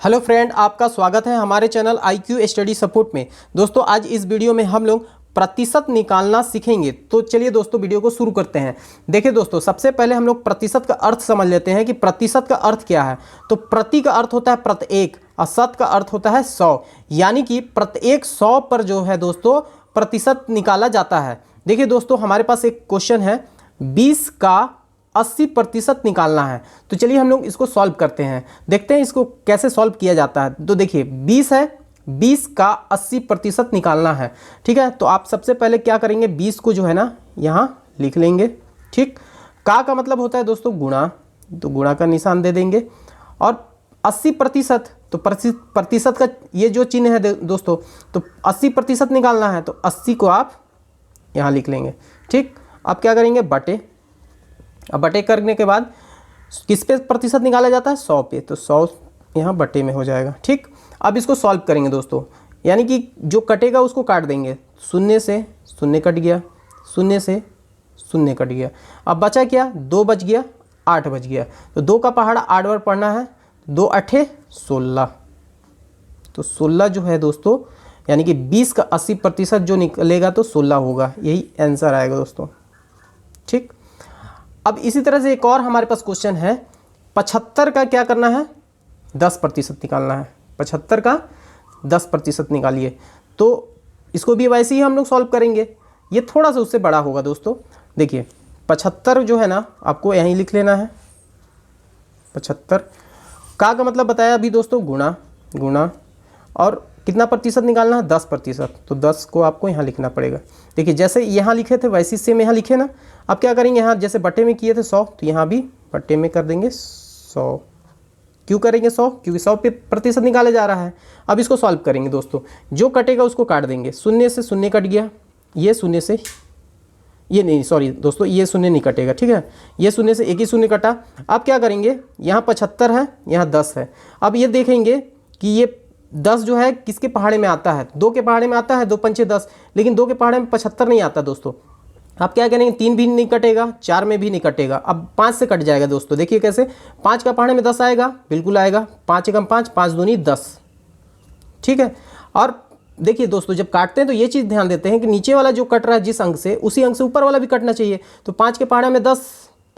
Hello friend, आपका स्वागत है हमारे चैनल IQ स्टडी सपोर्ट में। दोस्तों आज इस वीडियो में हम लोग प्रतिशत निकालना सीखेंगे। तो चलिए दोस्तों वीडियो को शुरू करते हैं। देखिए दोस्तों, सबसे पहले हम लोग प्रतिशत का अर्थ समझ लेते हैं कि प्रतिशत का अर्थ क्या है। तो प्रति का अर्थ होता है प्रत्येक और शत का अर्थ होता है 100, यानी कि प्रत्येक 100 पर जो है दोस्तों प्रतिशत निकाला जाता है। देखिए दोस्तों, हमारे पास एक क्वेश्चन है 20 का 80% निकालना है। तो चलिए हम लोग इसको सॉल्व करते हैं, देखते हैं इसको कैसे सॉल्व किया जाता है। तो देखिए 20 है, 20 का 80% निकालना है। ठीक है, तो आप सबसे पहले क्या करेंगे, 20 को जो है ना यहाँ लिख लेंगे। ठीक, का मतलब होता है दोस्तों गुणा, तो गुणा का निशान दे देंगे। और 80%, तो प्रतिशत का ये जो चिन्ह है दोस्तों, तो 80% निकालना है तो 80 को आप यहाँ लिख लेंगे। ठीक, अब क्या करेंगे, बटे। अब बटे करने के बाद किस पे प्रतिशत निकाला जाता है, 100 पे, तो 100 यहाँ बटे में हो जाएगा। ठीक, अब इसको सॉल्व करेंगे दोस्तों, यानी कि जो कटेगा उसको काट देंगे। शून्य से शून्य कट गया, शून्य से शून्य कट गया। अब बचा क्या, 2 बच गया, 8 बच गया। तो 2 का पहाड़ा 8 बार पढ़ना है, 2 8 16। तो 16 जो है दोस्तों, यानी कि 20 का 80% जो निकलेगा तो 16 होगा, यही आंसर आएगा दोस्तों। ठीक, अब इसी तरह से एक और हमारे पास क्वेश्चन है 75 का क्या करना है, 10% निकालना है। 75 का 10% निकालिए। तो इसको भी वैसे ही हम लोग सॉल्व करेंगे, ये थोड़ा सा उससे बड़ा होगा दोस्तों। देखिए 75 जो है ना, आपको यहीं लिख लेना है 75। का मतलब बताया अभी दोस्तों गुणा, गुणा। और कितना प्रतिशत निकालना है, 10%। तो 10 को आपको यहाँ लिखना पड़ेगा। देखिए जैसे यहाँ लिखे थे वैसे सेम यहाँ लिखे ना। अब क्या करेंगे, यहाँ जैसे बटे में किए थे 100, तो यहाँ भी बटे में कर देंगे 100। क्यों करेंगे 100, क्योंकि 100 पे प्रतिशत निकाला जा रहा है। अब इसको सॉल्व करेंगे दोस्तों, जो कटेगा उसको काट देंगे। शून्य से शून्य कट गया, ये शून्य से ये नहीं, सॉरी दोस्तों, ये शून्य नहीं कटेगा। ठीक है, ये शून्य से एक ही शून्य कटा। अब क्या करेंगे, यहाँ 75 है, यहाँ 10 है। अब ये देखेंगे कि ये 10 जो है किसके पहाड़े में आता है, 2 के पहाड़े में आता है, 2 पंचे 10, लेकिन 2 के पहाड़े में 75 नहीं आता दोस्तों। आप क्या करेंगे, 3 भी नहीं कटेगा, 4 में भी नहीं कटेगा। अब 5 से कट जाएगा दोस्तों। देखिए कैसे, 5 का पहाड़े में 10 आएगा, बिल्कुल आएगा। 5 एकम 5, 5 दूनी 10। ठीक है, और देखिए दोस्तों जब काटते हैं तो ये चीज़ ध्यान देते हैं कि नीचे वाला जो कट रहा है जिस अंक से, उसी अंक से ऊपर वाला भी कटना चाहिए। तो 5 के पहाड़े में 10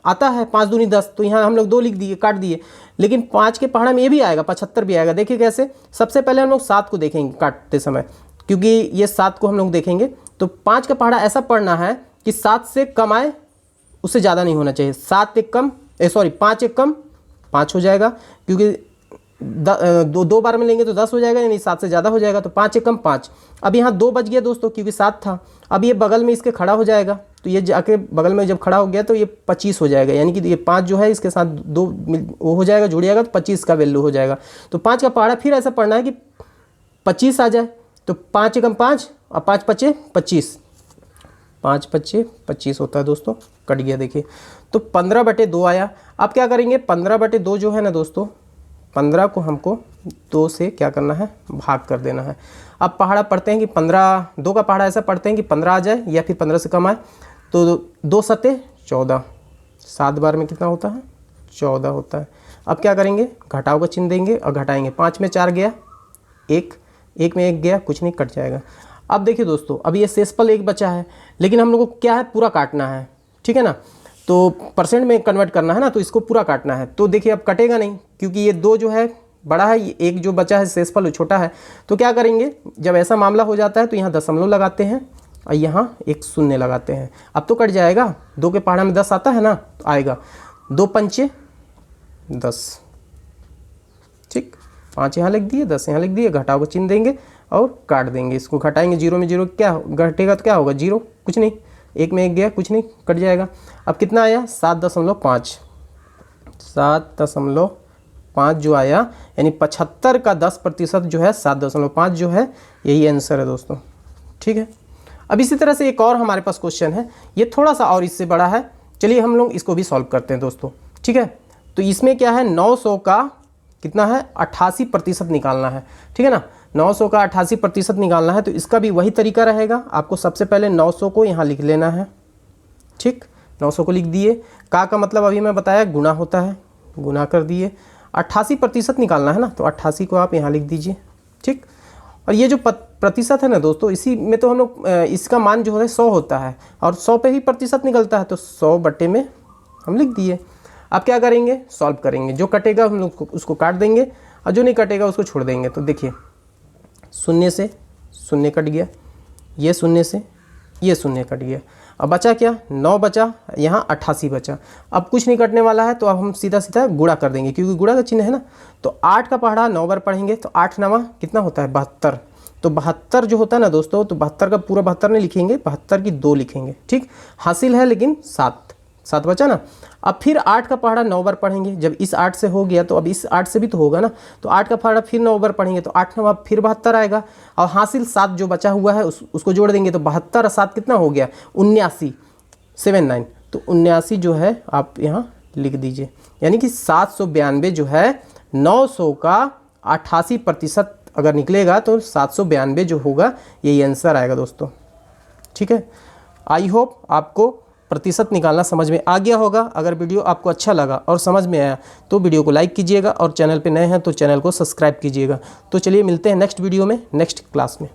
आता है, 5 दूनी 10, तो यहाँ हम लोग 2 लिख दिए, काट दिए। लेकिन 5 के पहाड़ा में ये भी आएगा, 75 भी आएगा। देखिए कैसे, सबसे पहले हम लोग 7 को देखेंगे काटते समय, क्योंकि ये 7 को हम लोग देखेंगे। तो 5 का पहाड़ा ऐसा पढ़ना है कि 7 से कम आए, उससे ज़्यादा नहीं होना चाहिए। 7 एक कम, 5 एक कम 5 हो जाएगा, क्योंकि 2 बार में लेंगे तो 10 हो जाएगा, यानी 7 से ज़्यादा हो जाएगा। तो 5 एक कम 5। अब यहाँ 2 बच गया दोस्तों, क्योंकि 7 था। अब ये बगल में इसके खड़ा हो जाएगा, तो ये जाके बगल में जब खड़ा हो गया तो ये 25 हो जाएगा, यानी कि ये 5 जो है इसके साथ 2 वो हो जाएगा, जुड़ जाएगा, तो 25 का वैल्यू हो जाएगा। तो 5 का पहाड़ा फिर ऐसा पढ़ना है कि 25 आ जाए। तो 5 एकम 5 और 5 पचे 25, 5 पचे 25 होता है दोस्तों, कट गया। देखिए तो 15/2 आया। अब क्या करेंगे, 15/2 जो है ना दोस्तों, 15 को हमको 2 से क्या करना है, भाग कर देना है। अब पहाड़ा पढ़ते हैं कि 15, 2 का पहाड़ा ऐसा पढ़ते हैं कि 15 आ जाए या फिर 15 से कम आए। तो 2 सते 14, 7 बार में कितना होता है, 14 होता है। अब क्या करेंगे, घटाव का चिन्ह देंगे और घटाएंगे। 5 में 4 गया, 1, 1 में 1 गया, कुछ नहीं, कट जाएगा। अब देखिए दोस्तों, अब ये शेषफल 1 बचा है, लेकिन हम लोग को क्या है, पूरा काटना है। ठीक है ना, तो परसेंट में कन्वर्ट करना है ना, तो इसको पूरा काटना है। तो देखिए अब कटेगा नहीं, क्योंकि ये 2 जो है बड़ा है, ये 1 जो बचा है शेषफल वो छोटा है। तो क्या करेंगे, जब ऐसा मामला हो जाता है तो यहाँ दशमलव लगाते हैं और यहाँ एक शून्य लगाते हैं। अब तो कट जाएगा, 2 के पहाड़ा में 10 आता है ना, तो आएगा 2 पंचे 10। ठीक, 5 यहाँ लिख दिए, 10 यहाँ लिख दिए, घटाव को चिन्ह देंगे और काट देंगे। इसको घटाएंगे, 0 में 0 क्या घटेगा, तो क्या होगा, 0, कुछ नहीं। 1 में 1 गया, कुछ नहीं, कट जाएगा। अब कितना आया, 7.5, 7.5 जो आया, यानी 75 का 10% जो है 7.5 जो है, यही आंसर है दोस्तों। ठीक है, अब इसी तरह से एक और हमारे पास क्वेश्चन है, ये थोड़ा सा और इससे बड़ा है। चलिए हम लोग इसको भी सॉल्व करते हैं दोस्तों। ठीक है, तो इसमें क्या है, 900 का कितना है, 88% निकालना है। ठीक है ना, 900 का 88% निकालना है। तो इसका भी वही तरीका रहेगा, आपको सबसे पहले 900 को यहाँ लिख लेना है। ठीक, 900 को लिख दिए। का मतलब अभी मैं बताया गुणा होता है, गुना कर दिए। 88% निकालना है ना, तो 88 को आप यहाँ लिख दीजिए, ठीक। और ये जो प्रतिशत है ना दोस्तों, इसी में तो हम लोग इसका मान जो है 100 होता है और 100 पे ही प्रतिशत निकलता है, तो 100 बटे में हम लिख दिए। अब क्या करेंगे, सॉल्व करेंगे, जो कटेगा हम लोग उसको काट देंगे और जो नहीं कटेगा उसको छोड़ देंगे। तो देखिए 0 से 0 कट गया, ये 0 से ये 0 कट गया, अब बचा क्या, 9 बचा, यहाँ 88 बचा। अब कुछ नहीं कटने वाला है, तो अब हम सीधा सीधा गुणा कर देंगे, क्योंकि गुणा का चिन्ह है ना। तो 8 का पहाड़ा 9 बार पढ़ेंगे, तो 8 9 कितना होता है, 72। तो 72 जो होता है ना दोस्तों, तो 72 का पूरा 72 नहीं लिखेंगे, 72 की 2 लिखेंगे, ठीक। हासिल है लेकिन 7 बचा ना। अब फिर 8 का पहाड़ा 9 बार पढ़ेंगे, जब इस 8 से हो गया तो अब इस 8 से भी तो होगा ना, तो 8 का पहाड़ा फिर 9 बार पढ़ेंगे, तो 8 9 फिर 72 आएगा, और हासिल 7 जो बचा हुआ है उसको जोड़ देंगे, तो 72 और 7 कितना हो गया, 79, 79। तो 79 जो है आप यहाँ लिख दीजिए, यानी कि 792 जो है 900 का 88% अगर निकलेगा तो 792 जो होगा यही आंसर आएगा दोस्तों, ठीक है। आई होप आपको प्रतिशत निकालना समझ में आ गया होगा। अगर वीडियो आपको अच्छा लगा और समझ में आया तो वीडियो को लाइक कीजिएगा, और चैनल पे नए हैं तो चैनल को सब्सक्राइब कीजिएगा। तो चलिए मिलते हैं नेक्स्ट वीडियो में, नेक्स्ट क्लास में।